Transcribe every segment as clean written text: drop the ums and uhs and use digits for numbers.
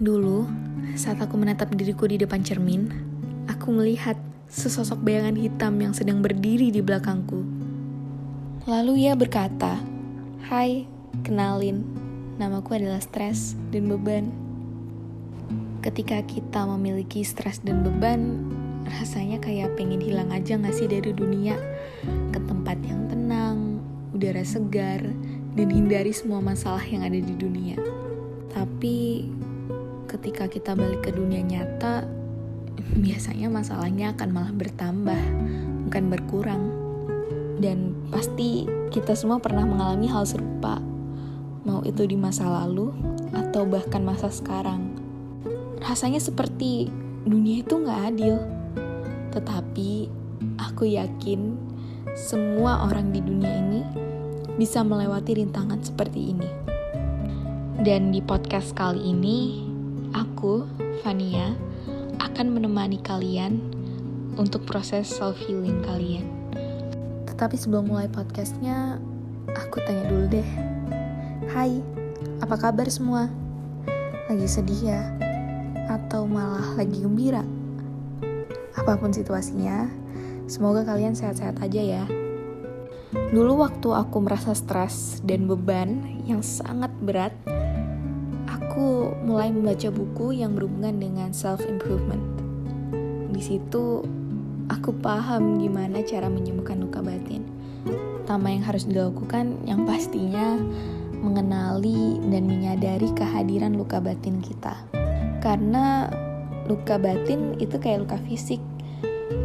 Dulu, saat aku menatap diriku di depan cermin, aku melihat sesosok bayangan hitam yang sedang berdiri di belakangku. Lalu ia berkata, "Hai, kenalin, namaku adalah stres dan beban." Ketika kita memiliki stres dan beban, rasanya kayak pengen hilang aja gak sih dari dunia? Ke tempat yang tenang, udara segar, dan hindari semua masalah yang ada di dunia. Tapi ketika kita balik ke dunia nyata, biasanya masalahnya akan malah bertambah, bukan berkurang. Dan pasti kita semua pernah mengalami hal serupa, mau itu di masa lalu atau bahkan masa sekarang. Rasanya seperti dunia itu gak adil. Tetapi aku yakin semua orang di dunia ini bisa melewati rintangan seperti ini. Dan di podcast kali ini, aku, Fania, akan menemani kalian untuk proses self-healing kalian. Tetapi sebelum mulai podcastnya, aku tanya dulu deh. Hai, apa kabar semua? Lagi sedih ya? Atau malah lagi gembira? Apapun situasinya, semoga kalian sehat-sehat aja ya. Dulu waktu aku merasa stres dan beban yang sangat berat, aku mulai membaca buku yang berhubungan dengan self-improvement. Di situ, aku paham gimana cara menyembuhkan luka batin. Pertama yang harus dilakukan, yang pastinya mengenali dan menyadari kehadiran luka batin kita. Karena luka batin itu kayak luka fisik,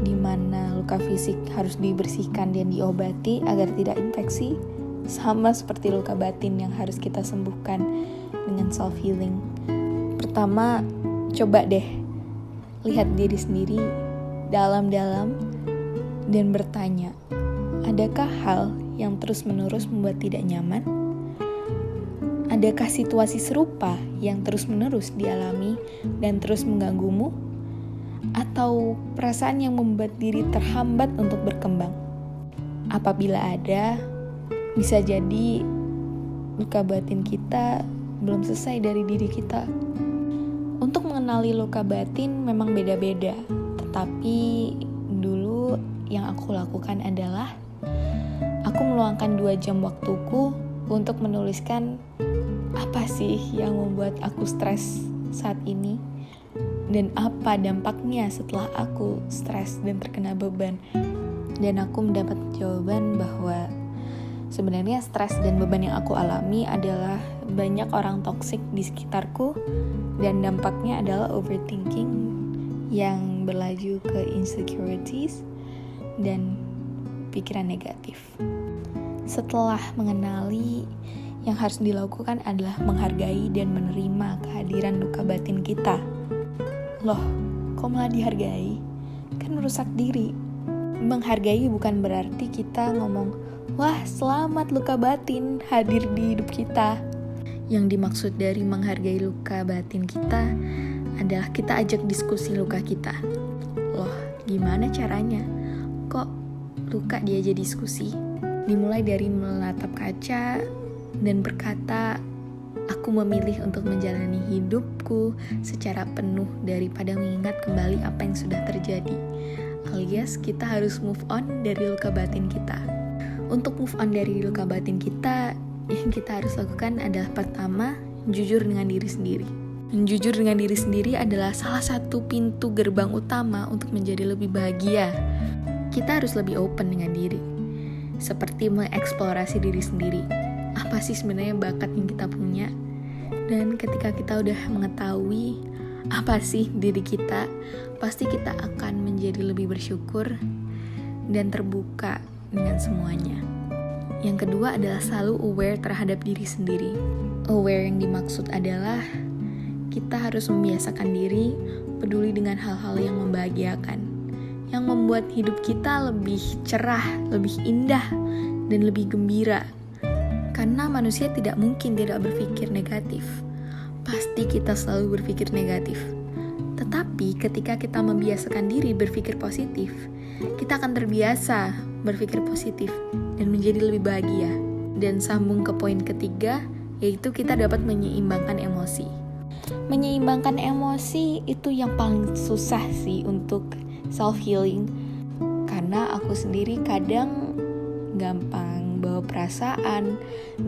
di mana luka fisik harus dibersihkan dan diobati agar tidak infeksi. Sama seperti luka batin yang harus kita sembuhkan dengan self-healing. Pertama, coba deh lihat diri sendiri dalam-dalam dan bertanya, adakah hal yang terus-menerus membuat tidak nyaman? Adakah situasi serupa yang terus-menerus dialami dan terus mengganggumu? Atau perasaan yang membuat diri terhambat untuk berkembang? Apabila ada, bisa jadi luka batin kita belum selesai dari diri kita. Untuk mengenali luka batin memang beda-beda, tetapi dulu yang aku lakukan adalah aku meluangkan 2 jam waktuku untuk menuliskan apa sih yang membuat aku stres saat ini dan apa dampaknya setelah aku stres dan terkena beban. Dan aku mendapat jawaban bahwa sebenarnya stres dan beban yang aku alami adalah banyak orang toksik di sekitarku dan dampaknya adalah overthinking yang berlaju ke insecurities dan pikiran negatif. Setelah mengenali, yang harus dilakukan adalah menghargai dan menerima kehadiran luka batin kita. Loh, kok malah dihargai? Kan merusak diri. Menghargai bukan berarti kita ngomong, wah selamat luka batin hadir di hidup kita. Yang dimaksud dari menghargai luka batin kita adalah kita ajak diskusi luka kita. Loh, gimana caranya? Kok luka diajak diskusi? Dimulai dari menatap kaca dan berkata, aku memilih untuk menjalani hidupku secara penuh daripada mengingat kembali apa yang sudah terjadi. Alias kita harus move on dari luka batin kita. Untuk move on dari luka batin kita, yang kita harus lakukan adalah pertama, jujur dengan diri sendiri. Jujur dengan diri sendiri adalah salah satu pintu gerbang utama untuk menjadi lebih bahagia. Kita harus lebih open dengan diri. Seperti mengeksplorasi diri sendiri. Apa sih sebenarnya bakat yang kita punya? Dan ketika kita udah mengetahui apa sih diri kita, pasti kita akan menjadi lebih bersyukur dan terbuka dengan semuanya. Yang kedua adalah selalu aware terhadap diri sendiri. Aware yang dimaksud adalah kita harus membiasakan diri peduli dengan hal-hal yang membahagiakan, yang membuat hidup kita lebih cerah, lebih indah, dan lebih gembira. Karena manusia tidak mungkin tidak berpikir negatif. Pasti kita selalu berpikir negatif. Tetapi ketika kita membiasakan diri berpikir positif, kita akan terbiasa berpikir positif dan menjadi lebih bahagia. Dan sambung ke poin ketiga, yaitu kita dapat menyeimbangkan emosi. menyeimbangkan emosi itu yang paling susah sih untuk self healing. Karena aku sendiri kadang gampang bawa perasaan,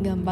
gampang